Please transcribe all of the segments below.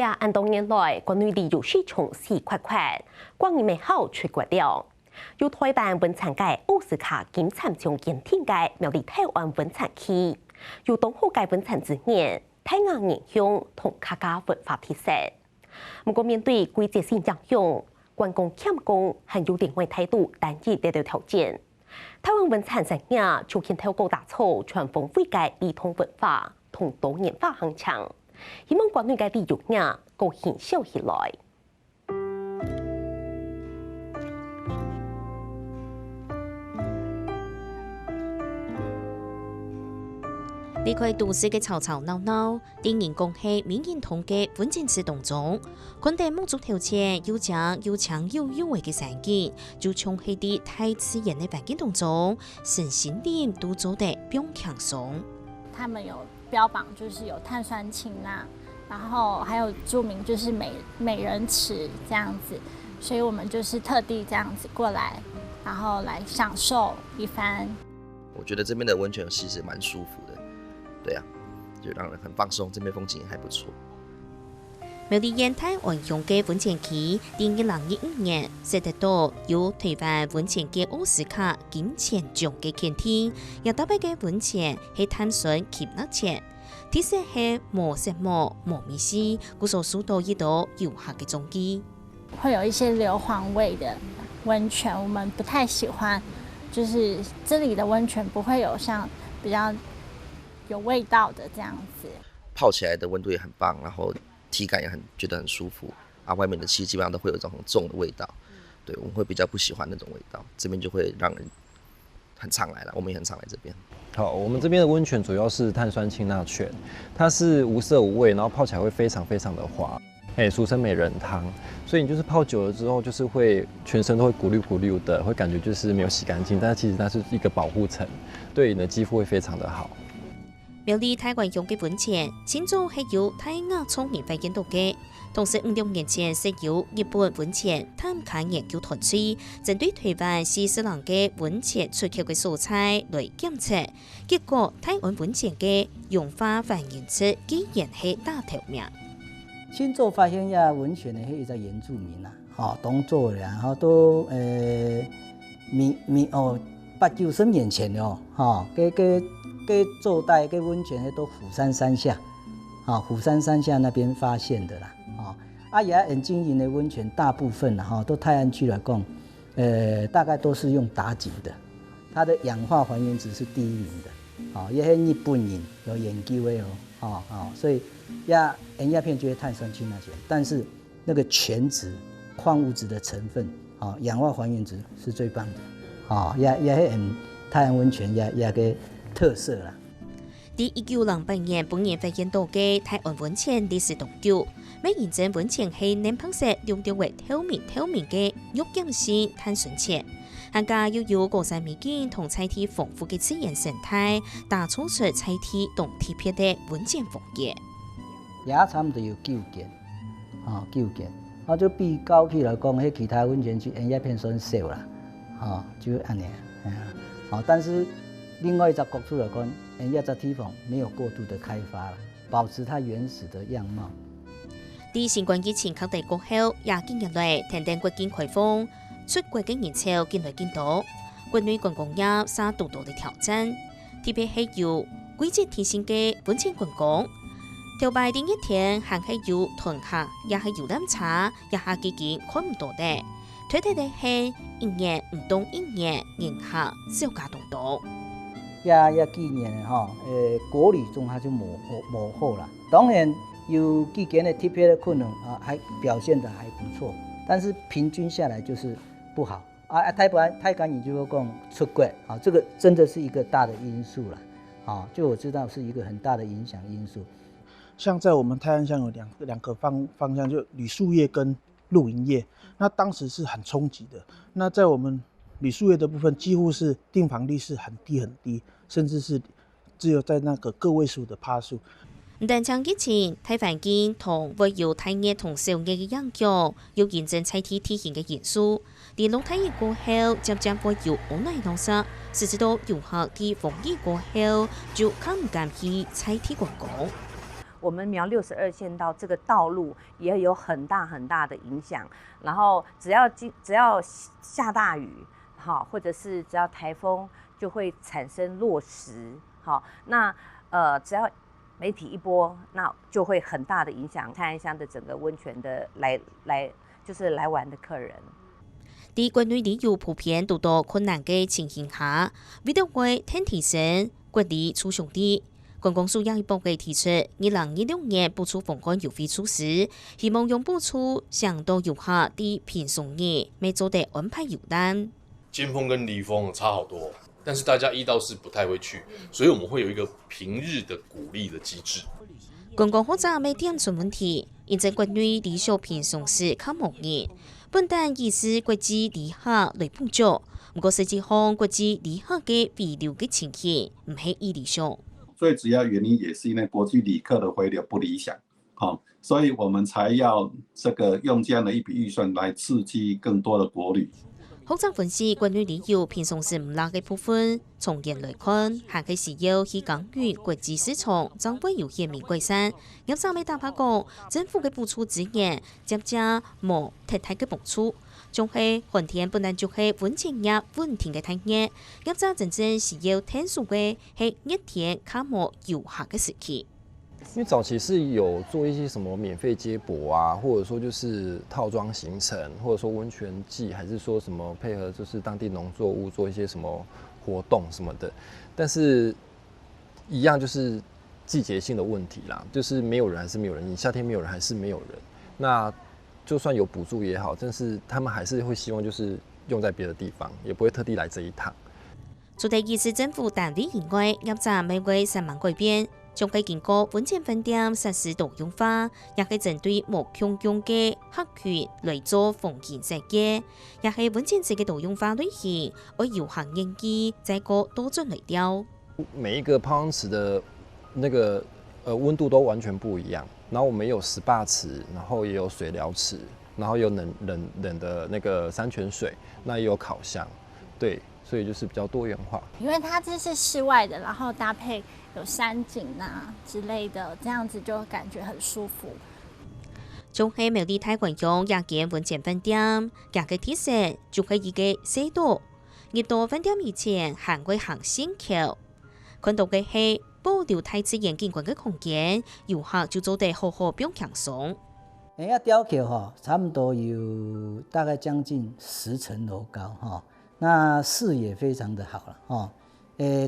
按多年來，國內旅遊市場是快快，關於美好出國了。有台灣文產界奧斯卡金參獎檢定界苗栗台灣文產區，有東河界文產之年，太陽年鄉同客家文化特色。不過面對季節性影響，觀光欠工，還有另外態度單一這條條件。台灣文產產業就現透過打造傳統徽界兒童文化同多元化行強。希望國內嘅旅遊業高興笑起來。呢塊都市嘅吵吵鬧鬧，電影講係名人堂嘅文件詞當中，佢哋滿足條件又正又強又優惠嘅環境，就從喺啲太自然嘅環境當中，身心靈都做得變輕鬆。他們有標榜就是有碳酸氫鈉，然後還有注明就是美人池這樣子，所以我們就是特地這樣子過來，然後來享受一番。我覺得這邊的溫泉其實蠻舒服的，對啊，就讓人很放鬆，這邊風景也還不錯。苗栗縣太灣鄉嘅溫泉區，喺2015年設得到有台灣溫泉嘅奧斯卡金錢獎嘅肯定，也特別嘅溫泉係碳酸氫鈉泉，特色係無石墨、無米絲，故所受到一道遊客嘅中意。會有一些硫磺味的溫泉，我們不太喜歡，就是這裡的溫泉不會有像比較有味道的這樣子。泡起來的溫度也很棒，然後體感也覺得很舒服啊，外面的氣基本上都會有一種很重的味道，對，我們會比較不喜歡那種味道，這邊就會讓人很常來了，我們也很常來這邊。好，我們這邊的溫泉主要是碳酸氫鈉泉，它是無色無味，然後泡起來會非常非常的滑，俗稱美人湯，所以你就是泡久了之後，就是會全身都會咕嚕咕嚕的，會感覺就是沒有洗乾淨，但是其實它是一個保護層，對你的肌膚會非常的好。苗栗太灣鄉嘅溫泉，先早係由泰雅族人發現到嘅，同時5年前係由日本溫泉探勘研究團隊針對台灣新西蘭嘅溫泉出口嘅素材來檢測，結果台灣溫泉嘅氧化還原質竟然係大頭命。先早發現呀溫泉嘅係一個原住民啊，當做嘅，然後都8、9、10年前咯，給做帶給溫泉都虎山山下，虎山山下那邊發現的啦，也很經營的溫泉大部分都泰安區來講，大概都是用打井的，它的氧化還原值是低1的，也係日本人有研究的哦，所以鹽亞片就會碳酸氫鈉泉，但是那個泉質、礦物質的成分，氧化還原值是最棒的，也係很泰安溫泉也個特色啦。第1908年本年發現到嘅泰安溫泉歷史悠久，每認證溫泉係南方石用到為透明嘅玉鹽性碳酸泉，更加要有高山美景同菜體豐富嘅自然生態，打造出菜體同特別嘅溫泉風格。也差唔多有9件，9件，就比較起來講，喺其他溫泉區鹽亞片算少啦，就安尼，但是另外一個角度來講，鹽亞這地方沒有過度的開發，保持它原始的樣貌。啲新冠疫情擴大過後，也近日來聽聽國境開放，出國嘅人潮見來見到，國內觀光業受到多嘅挑戰，特別係有季節提醒嘅溫泉觀光。條牌第一天還係有團客，也係有飲茶，也係幾件看唔到嘅。推特嘅係一年唔同一年，人客少加多多。也幾年國旅中它就冇好啦。當然有幾件的特別的可能還表現得還不錯，但是平均下來就是不好。太趕也就是講出國這個真的是一個大的因素啦。就我知道是一個很大的影響因素。像在我們泰安鄉有兩個方向，就旅宿業跟露營業，那當時是很衝擊的。那在我們旅宿業的部分，幾乎是訂房率是很低，甚至是只有在那個個位數的趴數。唔但將疫情、大環境同會有太熱同少熱嘅影響，有驗證菜體體現嘅因素。連落太熱過後，漸會有無奈浪失，甚至到遊客啲防疫過後，就更唔敢去菜體觀光。我们苗62线道这个道路也有很大的影响。然后只要下大雨，好，或者是只要台风，就会产生落石，好，那只要媒体一播，那就会很大的影响泰安乡的整个温泉的来玩的客人。在国内旅游普遍遇到困难的情形下，为了为天提升国力出兄弟，观光署也报告提出2026年补助方案优惠措施，希望用补助向到游客的平松日每周的安排游单。尖峰跟离峰差好多，但是大家1到4不太会去，所以我们会有一个平日的鼓励的机制。观光负责没点出问题，因在国内离小平松时较忙热。本单意思国际旅客来补助，不过实际上国际旅客的回流的情形唔係理想。最主要原因也是因为国际旅客的回流不理想，所以我们才要用这样的一笔预算来刺激更多的国旅。学者分析国内旅游平常时唔拉嘅部分，从严来看，还可以需要去干预国际市场，将会有些名改善。业者咪打拍讲，政府嘅补助资源接着冇太大嘅补助，仲係寒天本來就係温泉業温泉嘅產業，業者真正需要聽數嘅係熱天較冇遊客嘅時期。因為早期是有做一些什麼免費接駁啊，或者說就是套裝行程，或者說溫泉季，還是說什麼配合就是當地農作物做一些什麼活動什麼的，但是一樣就是季節性的問題啦，就是沒有人還是沒有人，你夏天沒有人還是沒有人，那就算有補助也好，但是他們還是會希望就是用在別的地方，也不會特地來這一趟。除咗意思政府單位以外，業者每月3萬改變。將會經過溫泉飯店實施多樣化，也係針對冇強用嘅客群來做風景設計，也係溫泉節嘅多樣化類型，為遊客願意再過多轉來釣。每一個泡湯池的那個溫度都完全不一樣，然後我們有SPA池，然後也有水療池，然後有冷的那個山泉水，那也有烤箱，對，所以就是比較多元化。因為它這是室外的，然後搭配有山景啊之類的，這樣子就感覺很舒服。仲係苗栗太平洋夜間溫泉飯店，夜嘅特色就係一個隧道，入到飯店以前行過行仙橋，看到嘅係保留大自然景觀嘅空間，遊客就做得好好變輕鬆。要吊橋差不多有大概將近10層樓高那視野非常的好了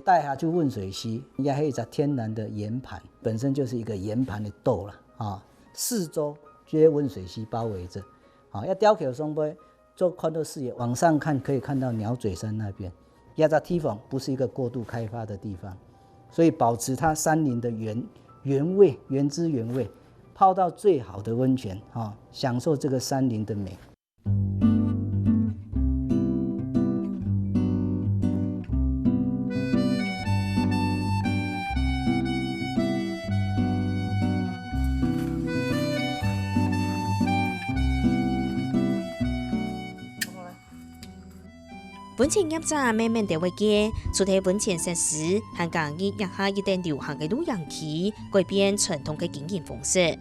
帶下去溫水溪，也係一隻天然的岩盤，本身就是一個岩盤的島了四周就溫水溪包圍着要吊橋上邊做寬闊視野，往上看可以看到鳥嘴山那邊。亞扎梯房不是一個過度開發的地方，所以保持它山林的原味，原汁原味，泡到最好的溫泉享受這個山林的美。溫泉業者慢慢地會嘅，除咗溫泉設施，還講以日下一定流行嘅旅遊期，改變傳統嘅經營方式。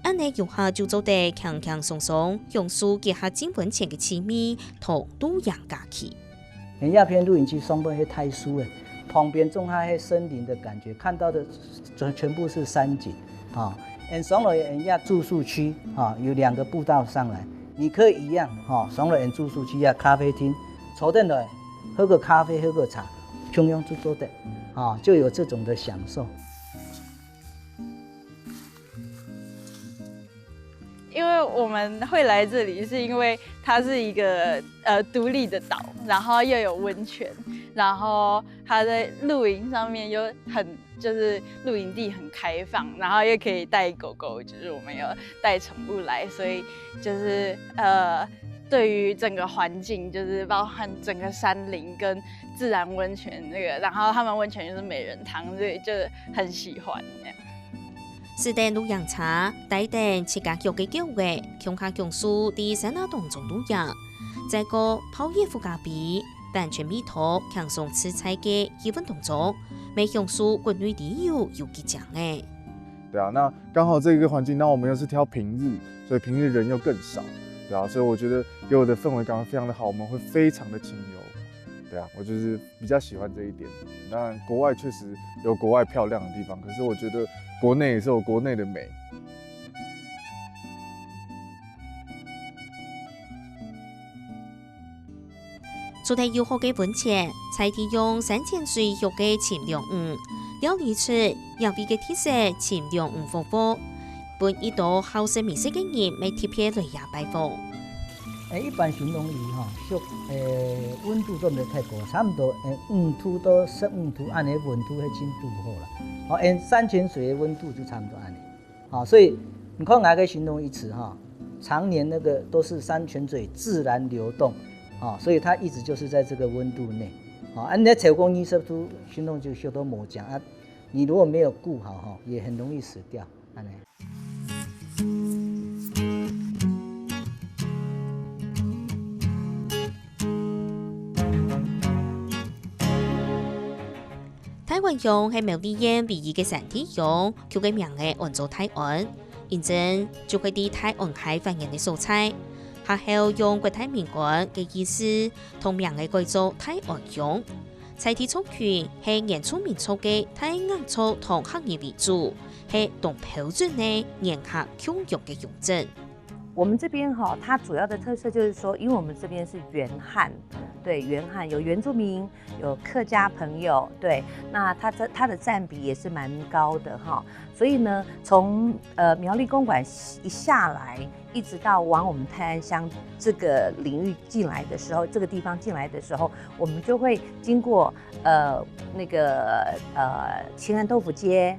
安尼遊客就做得輕輕鬆鬆，享受結合浸溫泉嘅趣味同旅遊假期。人家片露營區上邊係太舒了，旁邊種下係森林的感覺，看到的全部是山景上了人家住宿區有2個步道上來，你可以一樣上了人住宿區咖啡廳。坐定來喝個咖啡，喝個茶，平庸就做的就有這種的享受。因為我們會來這裡，是因為它是一個獨立的島，然後又有溫泉，然後它在露營上面又就是露營地很開放，然後又可以帶狗狗，就是我們有帶寵物來，所以就是對於整個環境，就是包含整個山林跟自然溫泉然後他們溫泉就是美人湯，所以就很喜歡。是的，旅遊車帶定自家腳嘅腳嘅，強下強數啲山那當中旅遊，再個泡熱附加比，但全美圖輕鬆吃菜嘅氣氛動作，未強數國內旅遊有幾強嘅。对啊，那刚好这个环境，那我们又是挑平日，所以平日人又更少，对啊，所以我觉得给我的氛围感非常的好，我们会非常的清幽，对啊，我就是比较喜欢这一点。当然，国外确实有国外漂亮的地方，可是我觉得国内也是有国内的美。主题友好嘅温泉，菜地用3000岁育嘅秦良鱼，料理出亚味嘅特色秦良鱼火锅，本一道好食美食嘅人未特别来也拜访。一般鲟龙鱼属温度都唔太高，差不多5度到15度，按呢温度迄深度好啦。3000岁的温度就差不多按呢。所以你看那个鲟龙鱼池常年那个都是山泉水自然流动。所以它一直就是在这个温度内，你在采光20度，鲟龙就修到魔降啊。你如果没有顾好也很容易死掉。台湾乡係苗栗縣唯一嘅山地鄉，叫嘅名嘅按做泰安，認真就會啲泰安海繁衍嘅素菜。下後用國泰民館嘅意思，同名嘅改做泰安鄉。菜地草區係原住民族嘅泰雅族同客家為主，係同標準嘅沿客共用嘅用證。我们这边它主要的特色就是说，因为我们这边是原汉，对，原汉有原住民，有客家朋友，对，那它的占比也是蛮高的所以呢，从苗栗公馆一下来，一直到往我们泰安乡这个领域进来的时候，这个地方进来的时候，我们就会经过那个清安豆腐街。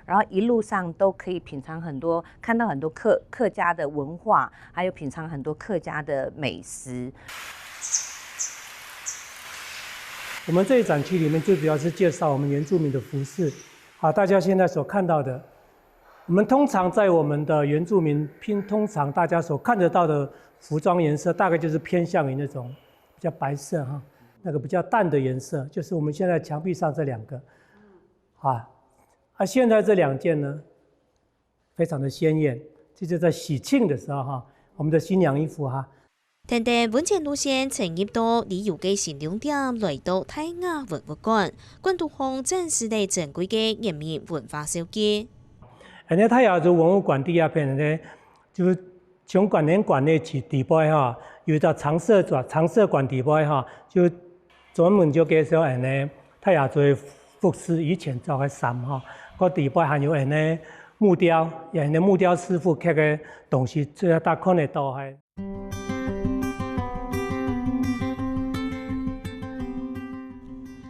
然后一路上都可以品尝很多，看到很多客家的文化，还有品尝很多客家的美食。我们这一展区里面最主要是介绍我们原住民的服饰。大家现在所看到的，我们通常在我们的原住民通常大家所看得到的服装颜色，大概就是偏向于那种比较白色那个比较淡的颜色，就是我们现在墙壁上这2个现在这2件呢，非常的鲜艳，这就在喜庆的时候我们的新娘衣服等等温泉路線進入到旅遊嘅新亮點，來到泰雅文物館，關渡鄉展示嚟珍貴嘅人民文化小記。泰雅族文物館第2片呢，就是從管聯館內起底部有到長社館底部就專門就介紹泰雅族服飾以前做嘅衫個底部還有木雕，木雕師傅刻嘅東西，最大看得到係。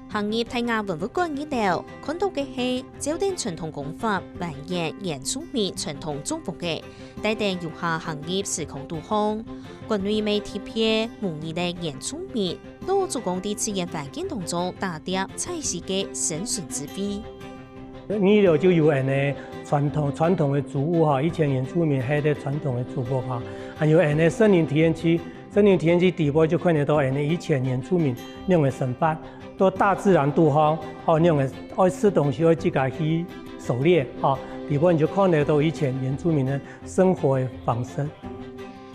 行業泰雅文物館一樓，看到嘅係招待傳統工法、扮演原住民傳統種服嘅，帶領遊客行業時空導航。館內美貼片模擬嘅原住民，攞做工啲自然環境當中打碟採食嘅生存之味。二樓就有傳統的祖屋以前原住民係啲傳統的祖屋還有森林體驗區，森林體驗區底部就看得到以前原住民那種生活，都大自然導航那種愛吃東西會自己去狩獵底部你就看得到以前原住民的生活的方式。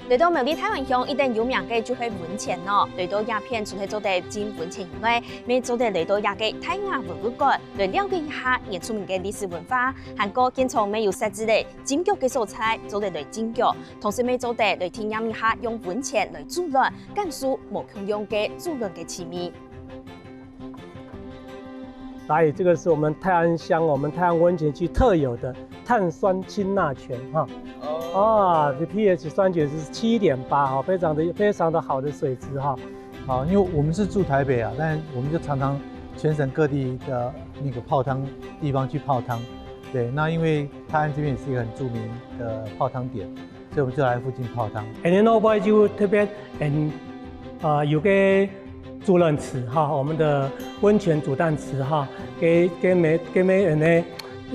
嚟到苗栗泰灣鄉，一定有名嘅就係溫泉咯。嚟到鴉片除咗做地進溫泉以外，咪做地嚟到鴉嘅泰雅文物館，嚟了解一下原住民嘅歷史文化，韓國建廠咪有設置嘅金腳嘅素菜，做地嚟金腳，同時咪做地嚟體驗一下用溫泉嚟煮卵，感受無共用嘅煮卵嘅奇味。來，這個是我們泰安鄉，我們泰安溫泉區特有的碳酸氫鈉泉這 pH 酸鹼是7.8非常的好的水質因為我們是住台北但我們就常常全省各地的那個泡湯地方去泡湯，對，那因為泰安這邊也是一個很著名的泡湯點，所以我們就來附近泡湯。我就特別有個煮卵池我們的溫泉煮蛋池給每人呢，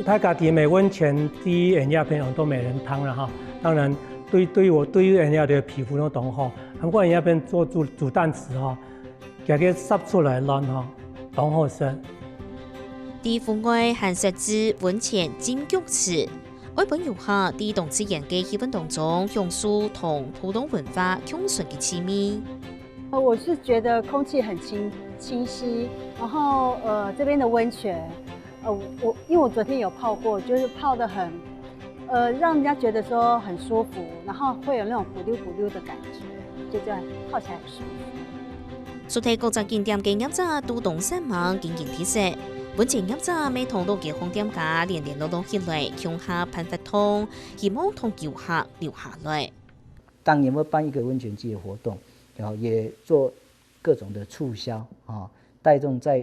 他家己每溫泉第人家朋友都美人湯了當然對於人家的皮膚都懂韓國人家邊做煮蛋池給佢濕出來卵懂好食。地府外還設置溫泉金腳池，日本游客喺同自然嘅氣氛當中，享受同普通文化共存嘅氣味。我是覺得空氣很清晰，然後這邊的溫泉，因為我昨天有泡過，就是泡得很，讓人家覺得說很舒服，然後會有那種咕溜咕溜的感覺，就這樣泡起來很舒服。蘇堤國際景點嘅入閘都東山網經營體設，本前入閘未同到嘅紅店家連絡到起來，向下噴發通，希望同遊客留下來。當年會辦一個溫泉季的活動，然後也做各種的促銷啊，帶動在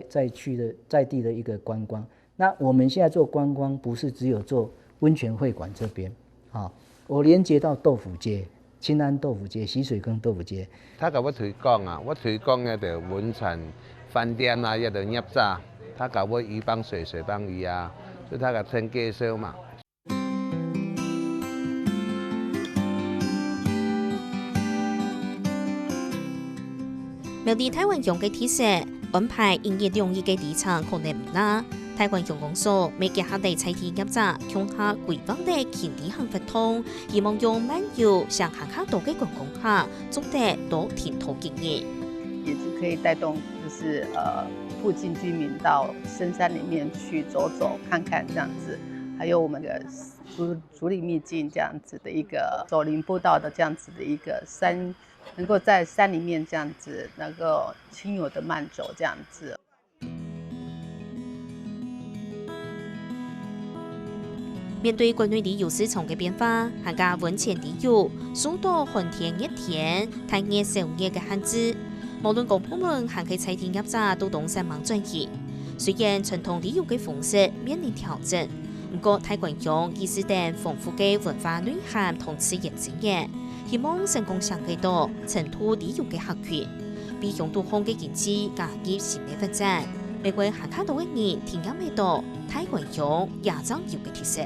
地的一個觀光。那我們現在做觀光，不是只有做溫泉會館這邊啊，我連接到豆腐街、清安豆腐街、洗水坑豆腐街。他甲我推廣啊，我推廣嘅就溫泉飯店啊，一度入閘，他甲我魚幫水，水幫魚啊，所以他甲聽介紹嘛。苗栗台灣鄉嘅體設安排營業兩億嘅里程可能唔啦。台灣鄉公所未結合地採天入閘，向下規劃地前地行發通，希望用漫遊向行客多嘅觀光客，做得多填土經驗，也是可以帶動就是附近居民到深山裡面去走走看看這樣子，還有我們的竹里秘境這樣子的一個走林步道的這樣子的一個山。能夠在山裡面這樣子，能夠輕柔的慢走這樣子。面對國內旅遊市場嘅變化，客家溫泉旅遊受到寒天熱天、太熱少熱嘅限制，無論公部門還係採天入閘都動山忙轉移。雖然傳統旅遊嘅方式面臨挑戰，不過台灣鄉意識到豐富嘅文化內涵同自然資源。希望成功上幾多成都旅遊嘅客群，比用到空嘅經濟加入新嘅發展，每位客家島嘅人聽入未到台灣鄉也將有嘅特色。